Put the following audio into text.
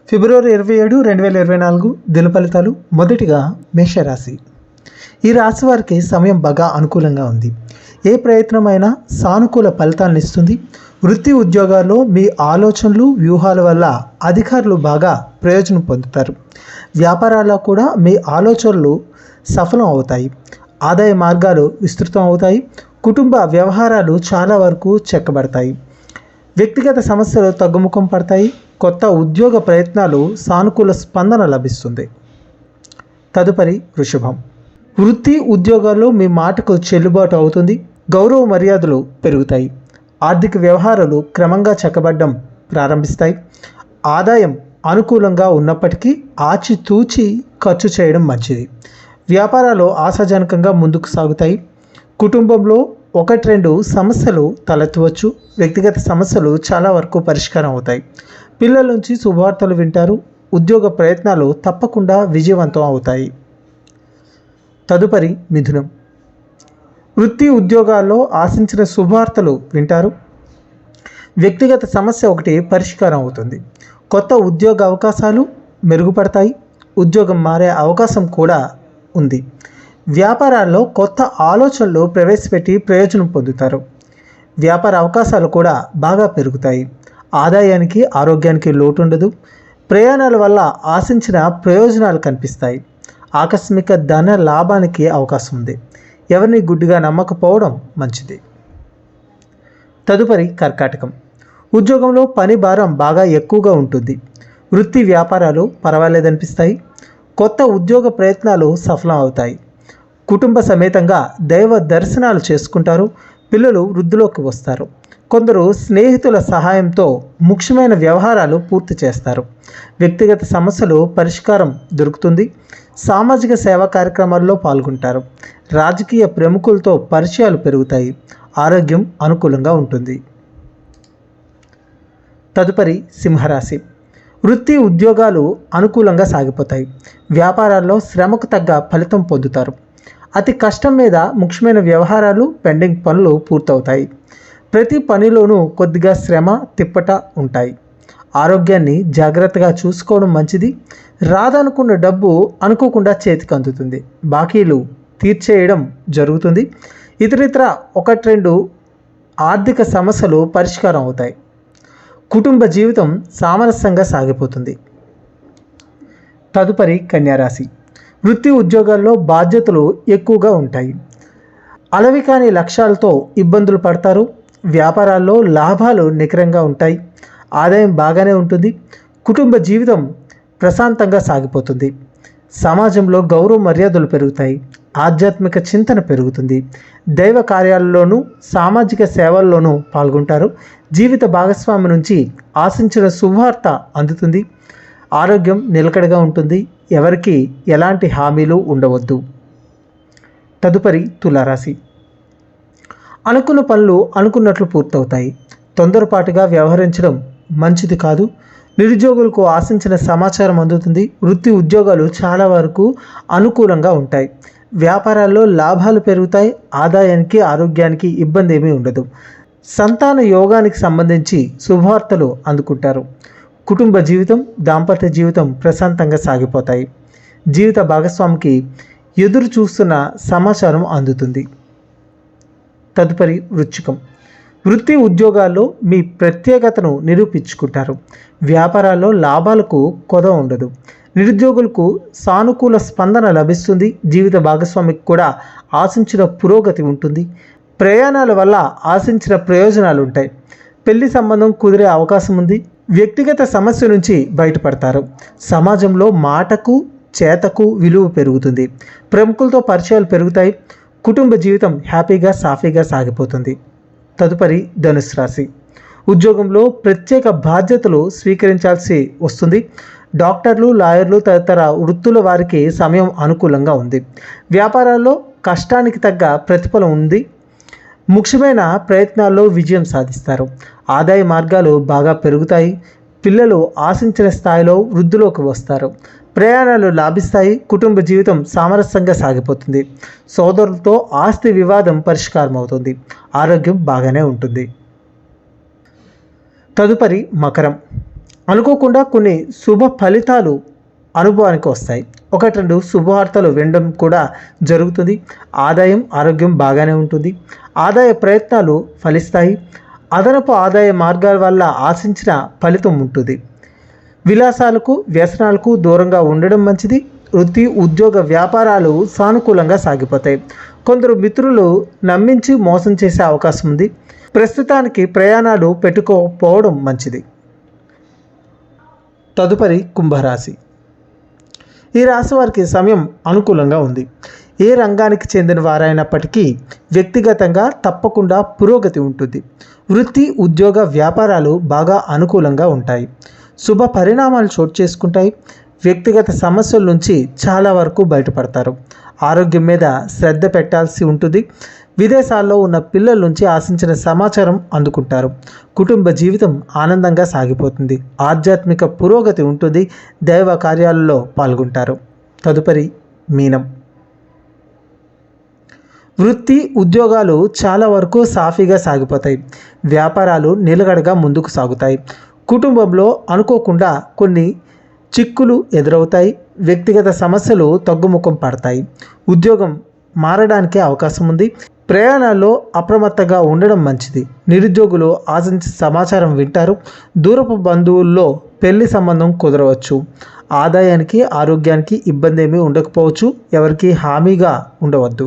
ఫిబ్రవరి 27, 2024 దిన ఫలితాలు. మొదటిగా మేషరాశి. ఈ రాశి వారికి సమయం బాగా అనుకూలంగా ఉంది. ఏ ప్రయత్నమైనా సానుకూల ఫలితాలను ఇస్తుంది. వృత్తి ఉద్యోగాల్లో మీ ఆలోచనలు వ్యూహాల వల్ల అధికారులు బాగా ప్రయోజనం పొందుతారు. వ్యాపారాల్లో కూడా మీ ఆలోచనలు సఫలం అవుతాయి. ఆదాయ మార్గాలు విస్తృతం అవుతాయి. కుటుంబ వ్యవహారాలు చాలా వరకు చెక్కబడతాయి. వ్యక్తిగత సమస్యలు తగ్గుముఖం పడతాయి. కొత్త ఉద్యోగ ప్రయత్నాలు సానుకూల స్పందన లభిస్తుంది. తదుపరి వృషభం. వృత్తి ఉద్యోగాల్లో మీ మాటకు చెల్లుబాటు అవుతుంది. గౌరవ మర్యాదలు పెరుగుతాయి. ఆర్థిక వ్యవహారాలు క్రమంగా చెక్కబడడం ప్రారంభిస్తాయి. ఆదాయం అనుకూలంగా ఉన్నప్పటికీ ఆచితూచి ఖర్చు చేయడం మంచిది. వ్యాపారాలు ఆశాజనకంగా ముందుకు సాగుతాయి. కుటుంబంలో 1-2 సమస్యలు తలెత్తవచ్చు. వ్యక్తిగత సమస్యలు చాలా వరకు పరిష్కారం అవుతాయి. పిల్లల నుంచి శుభవార్తలు వింటారు. ఉద్యోగ ప్రయత్నాలు తప్పకుండా విజయవంతం అవుతాయి. తదుపరి మిథునం. వృత్తి ఉద్యోగాల్లో ఆశించిన శుభవార్తలు వింటారు. వ్యక్తిగత సమస్య ఒకటి పరిష్కారం అవుతుంది. కొత్త ఉద్యోగ అవకాశాలు మెరుగుపడతాయి. ఉద్యోగం మారే అవకాశం కూడా ఉంది. వ్యాపారాల్లో కొత్త ఆలోచనలు ప్రవేశపెట్టి ప్రయోజనం పొందుతారు. వ్యాపార అవకాశాలు కూడా బాగా పెరుగుతాయి. ఆదాయానికి ఆరోగ్యానికి లోటు ఉండదు. ప్రయాణాల వల్ల ఆశించిన ప్రయోజనాలు కనిపిస్తాయి. ఆకస్మిక ధన లాభానికి అవకాశం ఉంది. ఎవరిని గుడ్డిగా నమ్మకపోవడం మంచిది. తదుపరి కర్కాటకం. ఉద్యోగంలో పని భారం బాగా ఎక్కువగా ఉంటుంది. వృత్తి వ్యాపారాలు పర్వాలేదనిపిస్తాయి. కొత్త ఉద్యోగ ప్రయత్నాలు సఫలం అవుతాయి. కుటుంబ సమేతంగా దైవ దర్శనాలు చేసుకుంటారు. పిల్లలు వృద్ధిలోకి వస్తారు. కొందరు స్నేహితుల సహాయంతో ముఖ్యమైన వ్యవహారాలు పూర్తి చేస్తారు. వ్యక్తిగత సమస్యలు పరిష్కారం దొరుకుతుంది. సామాజిక సేవా కార్యక్రమాల్లో పాల్గొంటారు. రాజకీయ ప్రముఖులతో పరిచయాలు పెరుగుతాయి. ఆరోగ్యం అనుకూలంగా ఉంటుంది. తదుపరి సింహరాశి. వృత్తి ఉద్యోగాలు అనుకూలంగా సాగిపోతాయి. వ్యాపారాల్లో శ్రమకు తగ్గ ఫలితం పొందుతారు. అతి కష్టం మీద ముఖ్యమైన వ్యవహారాలు పెండింగ్ పనులు పూర్తవుతాయి. ప్రతి పనిలోనూ కొద్దిగా శ్రమ తిప్పట ఉంటాయి. ఆరోగ్యాన్ని జాగ్రత్తగా చూసుకోవడం మంచిది. రాదనుకున్న డబ్బు అనుకోకుండా చేతికి అందుతుంది. బాకీలు తీర్చేయడం జరుగుతుంది. ఇతరితర 1-2 ఆర్థిక సమస్యలు పరిష్కారం అవుతాయి. కుటుంబ జీవితం సామరస్యంగా సాగిపోతుంది. తదుపరి కన్యారాశి. వృత్తి ఉద్యోగాల్లో బాధ్యతలు ఎక్కువగా ఉంటాయి. అలవికాని లక్ష్యాలతో ఇబ్బందులు పడతారు. వ్యాపారాల్లో లాభాలు నికరంగా ఉంటాయి. ఆదాయం బాగానే ఉంటుంది. కుటుంబ జీవితం ప్రశాంతంగా సాగిపోతుంది. సమాజంలో గౌరవ మర్యాదలు పెరుగుతాయి. ఆధ్యాత్మిక చింతన పెరుగుతుంది. దైవ కార్యాలలోనూ సామాజిక సేవల్లోనూ పాల్గొంటారు. జీవిత భాగస్వామి నుంచి ఆశించిన శుభవార్త అందుతుంది. ఆరోగ్యం నిలకడగా ఉంటుంది. ఎవరికి ఎలాంటి హామీలు ఉండవద్దు. తదుపరి తులారాశి. అనుకున్న పనులు అనుకున్నట్లు పూర్తవుతాయి. తొందరపాటుగా వ్యవహరించడం మంచిది కాదు. నిరుద్యోగులకు ఆశించిన సమాచారం అందుతుంది. వృత్తి ఉద్యోగాలు చాలా వరకు అనుకూలంగా ఉంటాయి. వ్యాపారాల్లో లాభాలు పెరుగుతాయి. ఆదాయానికి ఆరోగ్యానికి ఇబ్బంది ఏమీ ఉండదు. సంతాన యోగానికి సంబంధించి శుభవార్తలు అందుకుంటారు. కుటుంబ జీవితం దాంపత్య జీవితం ప్రశాంతంగా సాగిపోతాయి. జీవిత భాగస్వామికి ఎదురు చూస్తున్న సమాచారం అందుతుంది. తదుపరి వృశ్చికం. వృత్తి ఉద్యోగాల్లో మీ ప్రత్యేకతను నిరూపించుకుంటారు. వ్యాపారాల్లో లాభాలకు కొదవ ఉండదు. నిరుద్యోగులకు సానుకూల స్పందన లభిస్తుంది. జీవిత భాగస్వామికి కూడా ఆశించిన పురోగతి ఉంటుంది. ప్రయాణాల వల్ల ఆశించిన ప్రయోజనాలు ఉంటాయి. పెళ్లి సంబంధం కుదిరే అవకాశం ఉంది. వ్యక్తిగత సమస్య నుంచి బయటపడతారు. సమాజంలో మాటకు చేతకు విలువ పెరుగుతుంది. ప్రముఖులతో పరిచయాలు పెరుగుతాయి. కుటుంబ జీవితం హ్యాపీగా సాఫీగా సాగిపోతుంది. తదుపరి ధనుసు రాశి. ఉద్యోగంలో ప్రత్యేక బాధ్యతలు స్వీకరించాల్సి వస్తుంది. డాక్టర్లు, లాయర్లు తదితర వృత్తుల వారికి సమయం అనుకూలంగా ఉంది. వ్యాపారాల్లో కష్టానికి తగ్గ ప్రతిఫలం ఉంది. ముఖ్యమైన ప్రయత్నాల్లో విజయం సాధిస్తారు. ఆదాయ మార్గాలు బాగా పెరుగుతాయి. పిల్లలు ఆశించిన స్థాయిలో వృద్ధిలోకి వస్తారు. ప్రయాణాలు లాభిస్తాయి. కుటుంబ జీవితం సామరస్యంగా సాగిపోతుంది. సోదరులతో ఆస్తి వివాదం పరిష్కారం అవుతుంది. ఆరోగ్యం బాగానే ఉంటుంది. తదుపరి మకరం. అనుకోకుండా కొన్ని శుభ ఫలితాలు అనుభవానికి వస్తాయి. ఒకటి రెండు శుభవార్తలు వినడం కూడా జరుగుతుంది. ఆదాయం ఆరోగ్యం బాగానే ఉంటుంది. ఆదాయ ప్రయత్నాలు ఫలిస్తాయి. అదనపు ఆదాయ మార్గాల వల్ల ఆశించిన ఫలితం ఉంటుంది. విలాసాలకు వ్యసనాలకు దూరంగా ఉండడం మంచిది. వృత్తి ఉద్యోగ వ్యాపారాలు సానుకూలంగా సాగిపోతాయి. కొందరు మిత్రులు నమ్మించి మోసం చేసే అవకాశం ఉంది. ప్రస్తుతానికి ప్రయాణాలు పెట్టుకోకపోవడం మంచిది. తదుపరి కుంభరాశి. ఈ రాశి వారికి సమయం అనుకూలంగా ఉంది. ఏ రంగానికి చెందిన వారైనప్పటికీ వ్యక్తిగతంగా తప్పకుండా పురోగతి ఉంటుంది. వృత్తి ఉద్యోగ వ్యాపారాలు బాగా అనుకూలంగా ఉంటాయి. శుభ పరిణామాలు చోటు చేసుకుంటాయి. వ్యక్తిగత సమస్యల నుంచి చాలా వరకు బయటపడతారు. ఆరోగ్యం మీద శ్రద్ధ పెట్టాల్సి ఉంటుంది. విదేశాల్లో ఉన్న పిల్లల నుంచి ఆశించిన సమాచారం అందుకుంటారు. కుటుంబ జీవితం ఆనందంగా సాగిపోతుంది. ఆధ్యాత్మిక పురోగతి ఉంటుంది. దైవ కార్యాలలో పాల్గొంటారు. తదుపరి మీనం. వృత్తి ఉద్యోగాలు చాలా వరకు సాఫీగా సాగిపోతాయి. వ్యాపారాలు నిలకడగా ముందుకు సాగుతాయి. కుటుంబంలో అనుకోకుండా కొన్ని చిక్కులు ఎదురవుతాయి. వ్యక్తిగత సమస్యలు తగ్గుముఖం పడతాయి. ఉద్యోగం మారడానికి అవకాశం ఉంది. ప్రయాణాల్లో అప్రమత్తంగా ఉండడం మంచిది. నిరుద్యోగులు ఆశించిన సమాచారం వింటారు. దూరపు బంధువుల్లో పెళ్లి సంబంధం కుదరవచ్చు. ఆదాయానికి ఆరోగ్యానికి ఇబ్బంది ఏమీ ఉండకపోవచ్చు. ఎవరికి హామీగా ఉండవద్దు.